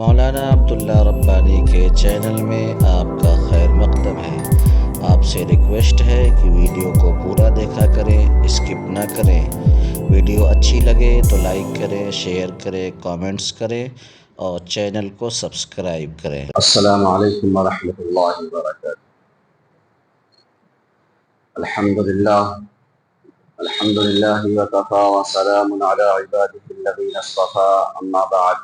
مولانا عبداللہ ربانی کے چینل میں آپ کا خیر مقدم ہے۔ آپ سے ریکویسٹ ہے کہ ویڈیو کو پورا دیکھا کریں، اسکپ نہ کریں۔ ویڈیو اچھی لگے تو لائک کریں، شیئر کریں، کامنٹس کریں اور چینل کو سبسکرائب کریں۔ السلام علیکم ورحمۃ اللہ وبرکاتہ۔ الحمد للہ وکفی وسلام علی عبادہ الذین اصطفی، اما بعد،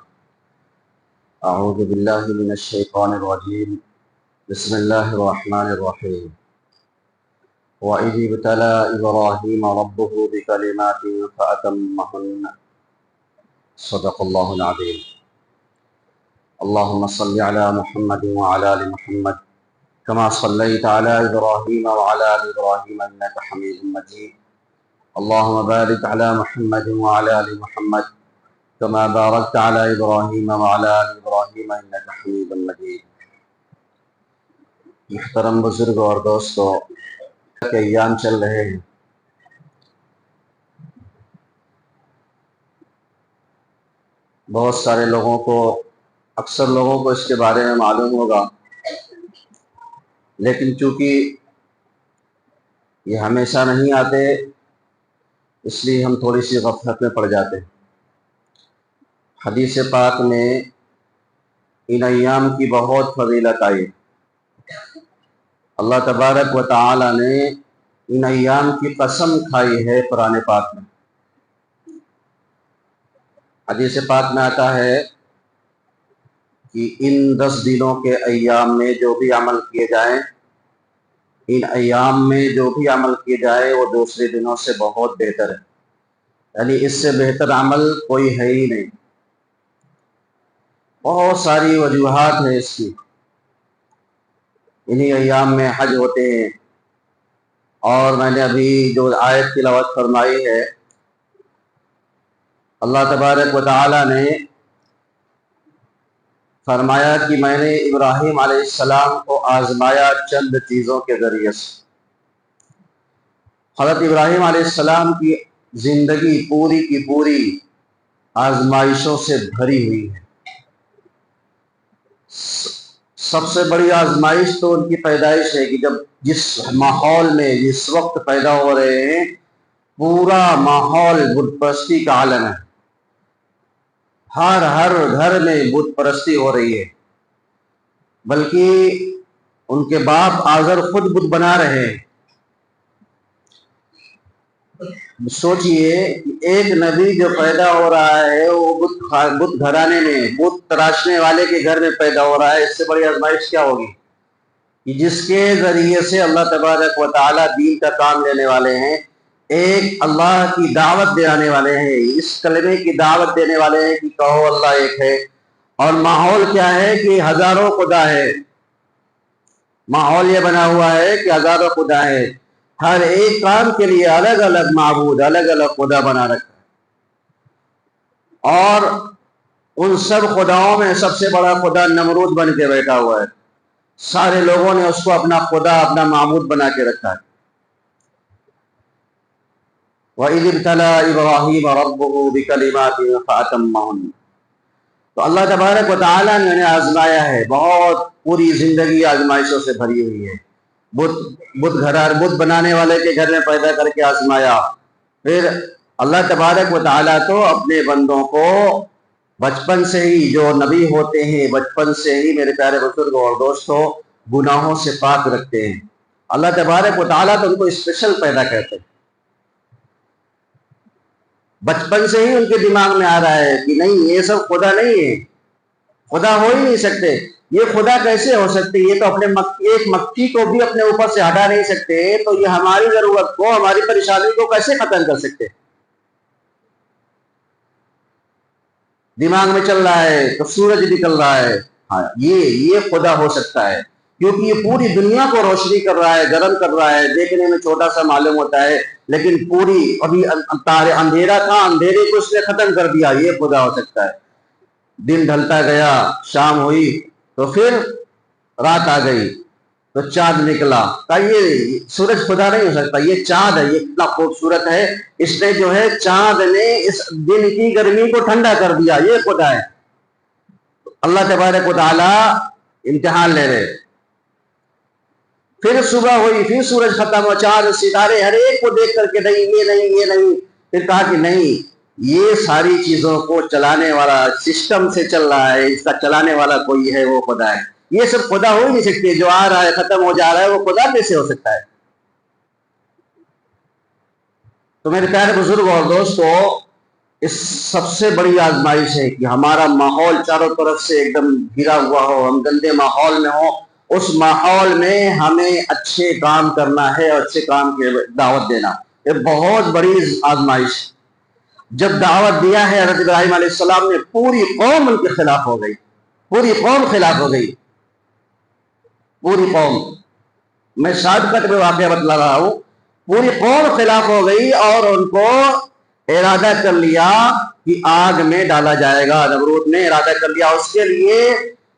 اعوذ باللہ من الشیطان الرجیم، بسم اللہ الرحمن الرحیم۔ وَإِذِ ابْتَلَىٰ إِبْرَاهِيمَ رَبُّهُ بِكَلِمَاتٍ فَأَتَمَّهُنَّ، صدق اللہ العظیم۔ اللهم صل على محمد وعلى آل محمد كما صليت على إبراهيم وعلى آل إبراهيم إنك حميد مجيد، اللهم بارك على محمد وعلى آل محمد كما باركت على إبراهيم وعلى آل إبراهيم إنك حميد مجيد۔ محترم بزرگ اور دوستو، کے ایام چل رہے ہیں۔ بہت سارے لوگوں کو، اکثر لوگوں کو اس کے بارے میں معلوم ہوگا، لیکن چونکہ یہ ہمیشہ نہیں آتے اس لیے ہم تھوڑی سی غفلت میں پڑ جاتے ہیں۔ حدیث پاک میں ان ایام کی بہت فضیلت آئی۔ اللہ تبارک و تعالی نے ان ایام کی قسم کھائی ہے قرآن پاک میں۔ حدیث پاک میں آتا ہے کہ ان 10 دنوں کے ایام میں جو بھی عمل کیے جائیں، ان ایام میں جو بھی عمل کیے جائے وہ دوسرے دنوں سے بہت بہتر ہے، یعنی اس سے بہتر عمل کوئی ہے ہی نہیں۔ بہت ساری وجوہات ہیں اس کی۔ انہی ایام میں حج ہوتے ہیں، اور میں نے ابھی جو آیت تلاوت فرمائی ہے، اللہ تبارک و تعالی نے فرمایا کہ میں نے ابراہیم علیہ السلام کو آزمایا چند چیزوں کے ذریعے سے۔ حضرت ابراہیم علیہ السلام کی زندگی پوری کی پوری آزمائشوں سے بھری ہوئی ہے۔ سب سے بڑی آزمائش تو ان کی پیدائش ہے کہ جس ماحول میں جس وقت پیدا ہو رہے ہیں، پورا ماحول بت پرستی کا عالم ہے۔ ہر گھر میں بت پرستی ہو رہی ہے، بلکہ ان کے باپ آزر خود بت بنا رہے ہیں۔ سوچئے کہ ایک نبی جو پیدا ہو رہا ہے وہ بت گھرانے میں، بت تراشنے والے کے گھر میں پیدا ہو رہا ہے، اس سے بڑی آزمائش کیا ہوگی کہ جس کے ذریعے سے اللہ تبارک و تعالی دین کا کام لینے والے ہیں، ایک اللہ کی دعوت دینے والے ہیں، اس کلمے کی دعوت دینے والے ہیں کہ کہو اللہ ایک ہے۔ اور ماحول کیا ہے کہ ہزاروں خدا ہے، ماحول یہ بنا ہوا ہے کہ ہزاروں خدا ہے، ہر ایک کام کے لیے الگ الگ معبود، الگ الگ خدا بنا رکھا ہے۔ اور ان سب خداؤں میں سب سے بڑا خدا نمرود بن کے بیٹھا ہوا ہے۔ سارے لوگوں نے اس کو اپنا خدا، اپنا معبود بنا کے رکھا ہے۔ وَإِذِ ابْتَلَىٰ إِبْرَاهِيمَ رَبُّهُ بِكَلِمَاتٍ فَأَتَمَّهُنَّ، تو اللہ تبارک و تعالیٰ نے انہیں آزمایا ہے، بہت پوری زندگی آزمائشوں سے بھری ہوئی ہے۔ بت بنانے والے کے گھر میں پیدا کر کے آزمایا۔ پھر اللہ تبارک و تعالیٰ تو اپنے بندوں کو بچپن سے ہی، جو نبی ہوتے ہیں بچپن سے ہی میرے پیارے بزرگوں اور دوستوں، گناہوں سے پاک رکھتے ہیں۔ اللہ تبارک و تعالیٰ تو ان کو اسپیشل پیدا کرتے ہیں۔ بچپن سے ہی ان کے دماغ میں آ رہا ہے کہ نہیں، یہ سب خدا نہیں ہے، خدا ہو ہی نہیں سکتے، یہ خدا کیسے ہو سکتے، یہ تو اپنے ایک مکھی کو بھی اپنے اوپر سے ہٹا نہیں سکتے، تو یہ ہماری ضرورت کو، ہماری پریشانی کو کیسے ختم کر سکتے۔ دماغ میں چل رہا ہے تو سورج نکل رہا ہے، ہاں یہ خدا ہو سکتا ہے، کیونکہ یہ پوری دنیا کو روشنی کر رہا ہے، گرم کر رہا ہے، دیکھنے میں چھوٹا سا معلوم ہوتا ہے، لیکن پوری ابھی اندھیرا تھا، اندھیرے کو اس نے ختم کر دیا، یہ خدا ہو سکتا ہے۔ دن ڈھلتا گیا، شام ہوئی تو پھر رات آ گئی تو چاند نکلا، یہ سورج خدا نہیں ہو سکتا، یہ چاند ہے، یہ اتنا خوبصورت ہے، اس نے جو ہے چاند نے اس دن کی گرمی کو ٹھنڈا کر دیا، یہ خدا ہے۔ اللہ تبارک و تعالی امتحان لے رہے. پھر صبح ہوئی، پھر سورج ختم ہوا، چاند ستارے ہر ایک کو دیکھ کر کے نہیں یہ نہیں یہ نہیں. پھر کہا کہ نہیں، یہ ساری چیزوں کو چلانے والا سسٹم سے چل رہا ہے، اس کا چلانے والا کوئی ہے، وہ خدا ہے. یہ سب خدا ہو ہی نہیں سکتے، جو آ رہا ہے ختم ہو جا رہا ہے وہ خدا کیسے ہو سکتا ہے؟ تو میرے پیارے بزرگ اور دوستو، اس سب سے بڑی آزمائش ہے کہ ہمارا ماحول چاروں طرف سے ایک دم گھرا ہوا ہو، ہم گندے ماحول میں ہوں. اس ماحول میں ہمیں اچھے کام کرنا ہے اور اچھے کام کی دعوت دینا. یہ بہت بڑی آزمائش. جب دعوت دیا ہے حضرت ابراہیم علیہ السلام نے، پوری قوم ان کے خلاف ہو گئی، پوری قوم خلاف ہو گئی، پوری قوم. میں شارٹ کٹ میں واقعہ بتلا رہا ہوں. پوری قوم خلاف ہو گئی اور ان کو ارادہ کر لیا کہ آگ میں ڈالا جائے گا. نمرود نے ارادہ کر لیا. اس کے لیے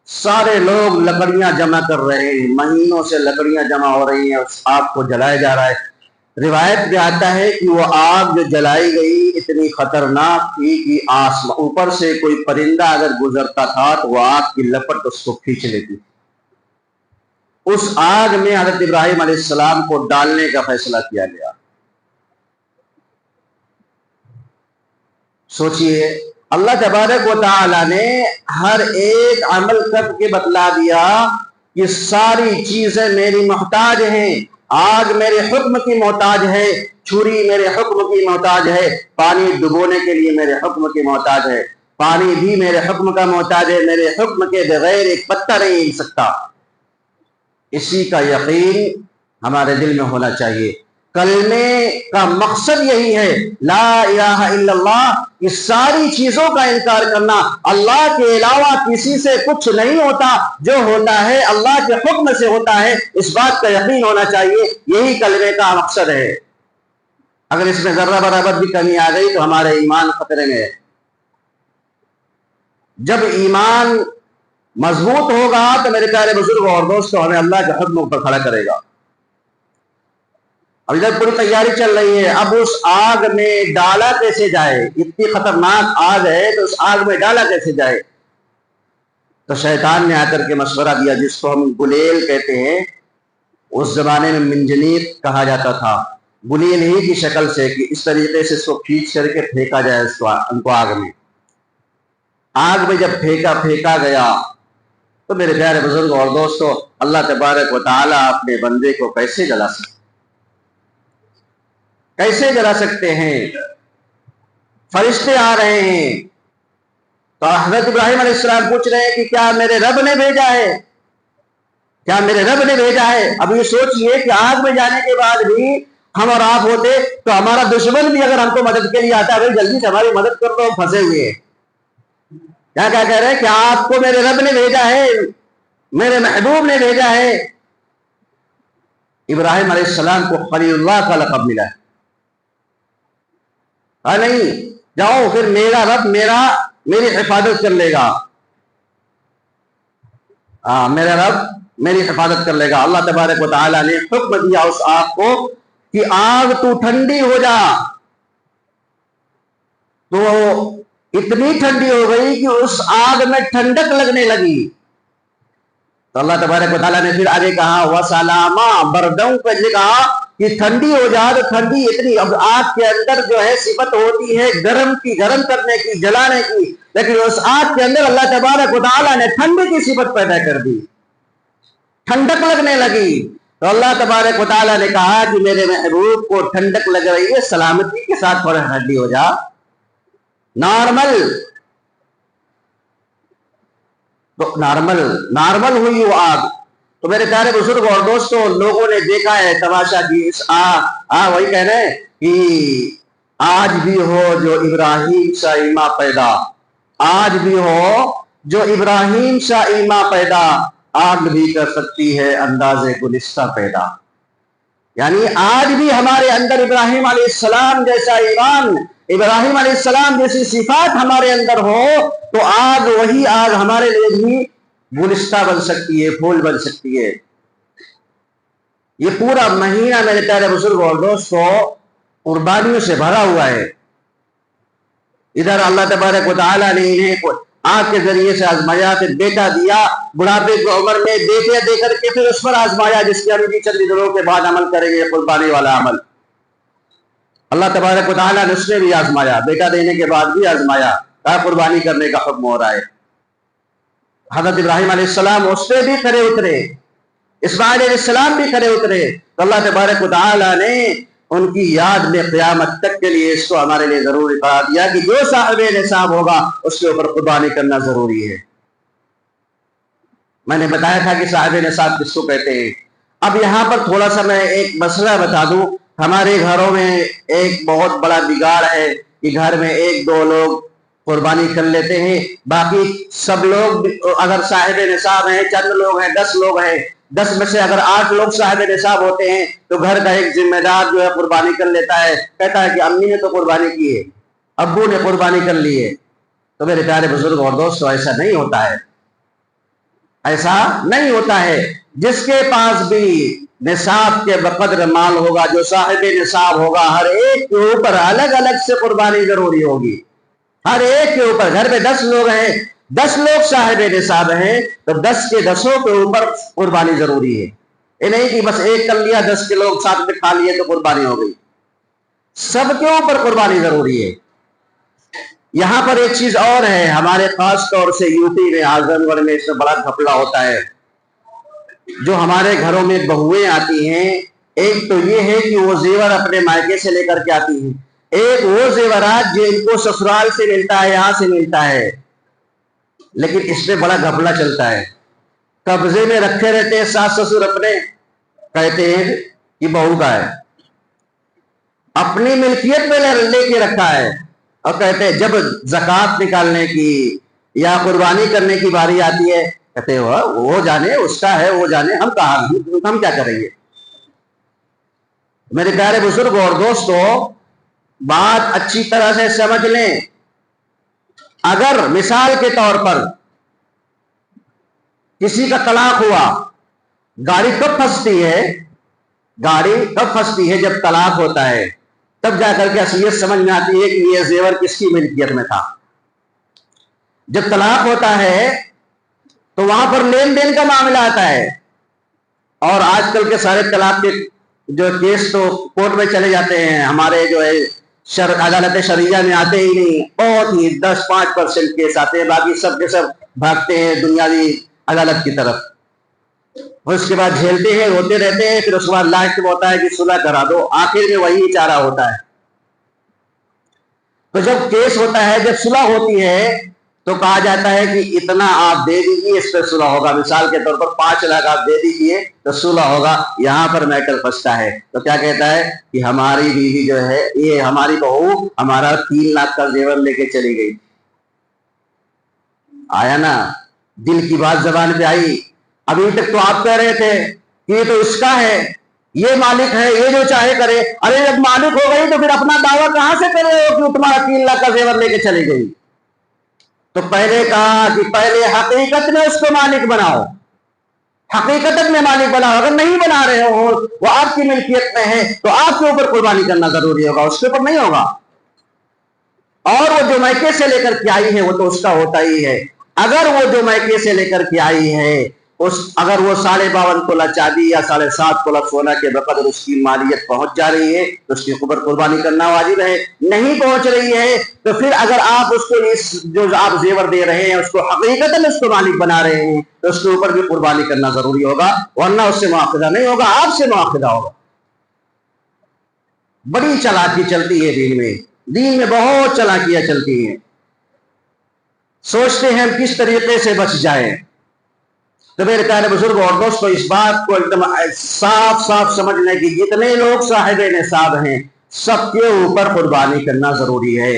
سارے لوگ لکڑیاں جمع کر رہے ہیں، مہینوں سے لکڑیاں جمع ہو رہی ہیں، اس آگ کو جلایا جا رہا ہے. روایت میں آتا ہے کہ وہ آگ جو جلائی گئی اتنی خطرناک تھی کہ اوپر سے کوئی پرندہ اگر گزرتا تھا تو وہ آگ کی لپٹ اس کو کھینچ لیتی. اس آگ میں حضرت ابراہیم علیہ السلام کو ڈالنے کا فیصلہ کیا گیا. سوچئے، اللہ تبارک و تعالی نے ہر ایک عمل کر کے بتلا دیا کہ ساری چیزیں میری محتاج ہیں. آگ میرے حکم کی محتاج ہے، چھری میرے حکم کی محتاج ہے، پانی ڈبونے کے لیے میرے حکم کی محتاج ہے، پانی بھی میرے حکم کا محتاج ہے، میرے حکم کے بغیر ایک پتا نہیں ہل سکتا. اسی کا یقین ہمارے دل میں ہونا چاہیے. کلمے کا مقصد یہی ہے، لا الہ الا اللہ. یہ ساری چیزوں کا انکار کرنا، اللہ کے علاوہ کسی سے کچھ نہیں ہوتا، جو ہوتا ہے اللہ کے حکم سے ہوتا ہے، اس بات کا یقین ہونا چاہیے. یہی کلمے کا مقصد ہے. اگر اس میں ذرہ برابر بھی کمی آ گئی تو ہمارے ایمان خطرے میں ہے. جب ایمان مضبوط ہوگا تو میرے پیارے بزرگ اور دوستوں، ہمیں اللہ کے حکم پر کھڑا کرے گا. اب ادھر پوری تیاری چل رہی ہے. اب اس آگ میں ڈالا کیسے جائے؟ اتنی خطرناک آگ ہے تو اس آگ میں ڈالا کیسے جائے؟ تو شیطان نے آ کر کے مشورہ دیا، جس کو ہم گلیل کہتے ہیں. اس زمانے میں منجنیق کہا جاتا تھا، گلیل ہی کی شکل سے، کہ اس طریقے سے اس کو کھینچ کر کے پھینکا جائے ان کو آگ میں. آگ میں جب پھینکا گیا تو میرے پیارے بزرگ اور دوستو، اللہ تبارک و تعالیٰ اپنے بندے کو کیسے جلا سکتے ہیں؟ فرشتے آ رہے ہیں. تو حضرت ابراہیم علیہ السلام پوچھ رہے ہیں کہ کیا میرے رب نے بھیجا ہے؟ کیا میرے رب نے بھیجا ہے؟ اب یہ سوچئے کہ آگ میں جانے کے بعد بھی ہم اور آپ ہوتے تو ہمارا دشمن بھی اگر ہم کو مدد کے لیے آتا ہے، جلدی سے ہماری مدد کر دو، ہم پھنسے ہوئے ہیں. کیا کہہ رہے ہیں کہ آپ کو میرے رب نے بھیجا ہے، میرے محبوب نے بھیجا ہے. ابراہیم علیہ السلام کو خلیل اللہ کا لقب ملا ہے. نہیں، جاؤ پھر میرا رب میری حفاظت کر لے گا. میرا رب میری حفاظت کر لے گا. اللہ تبارک و تعالیٰ نے حکم دیا اس آگ کو کہ آگ تو ٹھنڈی ہو جا. تو اتنی ٹھنڈی ہو گئی کہ اس آگ میں ٹھنڈک لگنے لگی. تو اللہ تبارک و تعالیٰ نے پھر آگے کہا وَسَلَامًا، بردوں پہ کہا کہ ٹھنڈی ہو جا. تو ٹھنڈی اتنی، اب آگ کے اندر جو ہے صفت ہوتی ہے گرم کرنے کی، جلانے کی، لیکن اس آگ کے اندر اللہ تبارک و تعالیٰ نے ٹھنڈی کی صفت پیدا کر دی، ٹھنڈک لگنے لگی. تو اللہ تبارک و تعالیٰ نے کہا کہ میرے محبوب کو ٹھنڈک لگ رہی ہے، سلامتی کے ساتھ تھوڑا ٹھنڈی ہو جا، نارمل ہوئی وہ آگ. تو میرے پیارے بزرگ اور دوستوں، لوگوں نے دیکھا ہے تماشا کی اس وہی کہہ رہے ہیں کہ آج بھی ہو جو ابراہیم سا ایماں پیدا، آج بھی ہو جو ابراہیم سا ایماں پیدا، آگ بھی کر سکتی ہے انداز گلستہ پیدا. یعنی آج بھی ہمارے اندر ابراہیم علیہ السلام جیسا ایمان، ابراہیم علیہ السلام جیسی صفات ہمارے اندر ہو تو آگ، وہی آگ ہمارے لیے بھی گلستہ بن سکتی ہے، پھول بن سکتی ہے. یہ پورا مہینہ میرے پیارے بزرگ اور دوستوں قربانیوں سے بھرا ہوا ہے. ادھر اللہ تبارک و تعالیٰ نے انہیں آنکھ کے ذریعے سے آزمایا، پھر بیٹا دیا، بڑھاپے کی عمر میں بیٹے دے کر کے پھر اس پر آزمایا جس کے ابھی چند دنوں کے بعد عمل کریں گے، قربانی والا عمل۔ اللہ تبارک و تعالیٰ نے اس نے بھی آزمایا، بیٹا دینے کے بعد بھی آزمایا، کہا قربانی کرنے کا حکم ہو رہا ہے۔ حضرت ابراہیم علیہ السلام اس پہ بھی کھڑے اترے، اسماعیل علیہ السلام بھی کھڑے اترے، تو اللہ تبارک و تعالیٰ نے ان کی یاد میں قیامت تک کے لیے اس کو ہمارے لیے ضروری قرار دیا کہ جو صاحب نصاب ہوگا اس کے اوپر قربانی کرنا ضروری ہے۔ میں نے بتایا تھا کہ صاحب نصاب کس کو کہتے ہیں۔ اب یہاں پر تھوڑا سا میں ایک مسئلہ بتا دوں۔ ہمارے گھروں میں ایک بہت بڑا بگاڑ ہے کہ گھر میں ایک دو لوگ قربانی کر لیتے ہیں، باقی سب لوگ اگر صاحب نصاب ہیں، چند لوگ ہیں، 10 لوگ ہیں، 10 میں سے اگر 8 لوگ صاحب نصاب ہوتے ہیں تو گھر کا ایک ذمہ دار جو ہے قربانی کر لیتا ہے، کہتا ہے کہ امی نے تو قربانی کی ہے، ابو نے قربانی کر لی ہے۔ تو میرے پیارے بزرگ اور دوستو، ایسا نہیں ہوتا ہے، ایسا نہیں ہوتا ہے۔ جس کے پاس بھی نصاب کے بقدر مال ہوگا، جو صاحب نصاب ہوگا، ہر ایک کے اوپر الگ الگ سے قربانی ضروری ہوگی، ہر ایک کے اوپر۔ گھر میں 10 لوگ ہیں، 10 لوگ صاحب نصاب ہیں، تو 10 کے 10 کے اوپر قربانی ضروری ہے۔ یہ نہیں کہ بس ایک کر لیا، 10 کے لوگ ساتھ میں کھا لیے تو قربانی ہو گئی، سب کے اوپر قربانی ضروری ہے۔ یہاں پر ایک چیز اور ہے، ہمارے خاص طور سے یوپی میں، اعظم گڑھ میں اس میں بڑا گھپلہ ہوتا ہے۔ جو ہمارے گھروں میں بہویں آتی ہیں، ایک تو یہ ہے کہ وہ زیور اپنے مائکے سے لے کر کے آتی ہیں، ایک وہ زیورات جو ان کو سسرال سے ملتا ہے، یہاں سے ملتا ہے، لیکن اس میں بڑا گھپلہ چلتا ہے۔ قبضے میں رکھے رہتے ہیں ساس سسر اپنے، کہتے ہیں کہ بہو کا ہے، اپنی ملکیت میں لے کے رکھا ہے، اور کہتے ہیں جب زکوٰۃ نکالنے کی یا قربانی کرنے کی باری آتی ہے، کہتے ہیں وہ جانے، اس کا ہے، وہ جانے، ہم کہاں، ہم کیا کریں گے۔ میرے پیارے بزرگ اور دوستو، بات اچھی طرح سے سمجھ لیں۔ اگر مثال کے طور پر کسی کا طلاق ہوا، گاڑی کب پھنستی ہے؟ گاڑی کب پھنستی ہے؟ جب طلاق ہوتا ہے، تب جا کر کے اصلیت سمجھ میں آتی ہے کہ یہ زیور کس کی ملکیت میں تھا۔ جب طلاق ہوتا ہے تو وہاں پر لین دین کا معاملہ آتا ہے، اور آج کل کے سارے طلاق کے جو کیس تو کورٹ میں چلے جاتے ہیں، ہمارے جو ہے عدالت شرعیہ میں آتے ہی نہیں، بہت ہی 10-5% کیس آتے ہیں، باقی سب کے سب بھاگتے ہیں دنیاوی عدالت کی طرف، اس کے بعد جھیلتے ہیں، روتے رہتے ہیں، پھر اس کے بعد لاسٹ میں ہوتا ہے کہ صلح کرا دو، آخر میں وہی چارہ ہوتا ہے۔ تو جب کیس ہوتا ہے، جب صلح ہوتی ہے، تو کہا جاتا ہے کہ اتنا آپ دے دیجئے، اس پہ صلح ہوگا۔ مثال کے طور پر 5 لاکھ آپ دے دیجئے تو صلح ہوگا۔ یہاں پر میٹر پھنستا ہے، تو کیا کہتا ہے کہ ہماری بیوی جو ہے، یہ ہماری بہو ہمارا 3 لاکھ کا زیور لے کے چلی گئی۔ آیا نا، دل کی بات زبان پہ آئی۔ ابھی تک تو آپ کہہ رہے تھے کہ یہ تو اس کا ہے، یہ مالک ہے، یہ جو چاہے کرے۔ ارے جب مالک ہو گئی تو پھر اپنا دعویٰ کہاں سے کر رہے ہو کہ تمہارا 3 لاکھ کا زیور لے کے چلی گئی؟ تو پہلے کہا کہ پہلے حقیقت میں اس کو مالک بناؤ، حقیقت میں مالک بناؤ۔ اگر نہیں بنا رہے ہو، وہ آپ کی ملکیت میں ہے، تو آپ کے اوپر قربانی کرنا ضروری ہوگا، اس کے اوپر نہیں ہوگا۔ اور وہ جو میکے سے لے کر کے آئی ہے وہ تو اس کا ہوتا ہی ہے۔ اگر وہ جو میکے سے لے کر کے آئی ہے، اگر وہ 52.5 تولہ چاندی یا 7.5 تولہ سونا کے بقدر اس کی مالیت پہنچ جا رہی ہے تو اس کے اوپر قربانی کرنا واجب ہے۔ نہیں پہنچ رہی ہے تو پھر اگر آپ اس کو جو آپ زیور دے رہے ہیں اس کو حقیقتاً اس کو مالک بنا رہے ہیں تو اس کے اوپر بھی قربانی کرنا ضروری ہوگا، ورنہ اس سے مواخذہ نہیں ہوگا، آپ سے مواخذہ ہوگا۔ بڑی چالاکی چلتی ہے دین میں بہت چالاکیاں چلتی ہیں۔ سوچتے ہیں ہم کس طریقے سے بچ جائیں۔ تو میرے پیارے بزرگ اور دوستو، اس بات کو ایک دم صاف صاف سمجھ لیں کہ جتنے لوگ صاحب نصاب ہیں سب کے اوپر قربانی کرنا ضروری ہے۔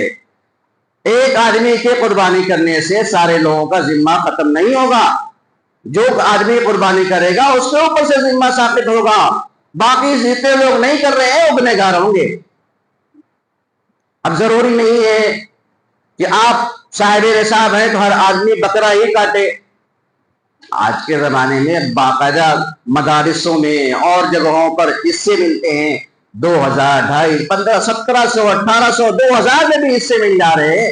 ایک آدمی کے قربانی کرنے سے سارے لوگوں کا ذمہ ختم نہیں ہوگا۔ جو آدمی قربانی کرے گا اس کے اوپر سے ذمہ ثابت ہوگا، باقی جتنے لوگ نہیں کر رہے ہیں وہ گنہگار ہوں گے۔ اب ضروری نہیں ہے کہ آپ صاحب نصاب ہیں تو ہر آدمی بکرا ہی کاٹے۔ آج کے زمانے میں باقاعدہ مدارسوں میں اور جگہوں پر حصے ملتے ہیں، 2000، 2500، 1500، 1700، 2000 میں بھی حصے مل جا رہے ہیں۔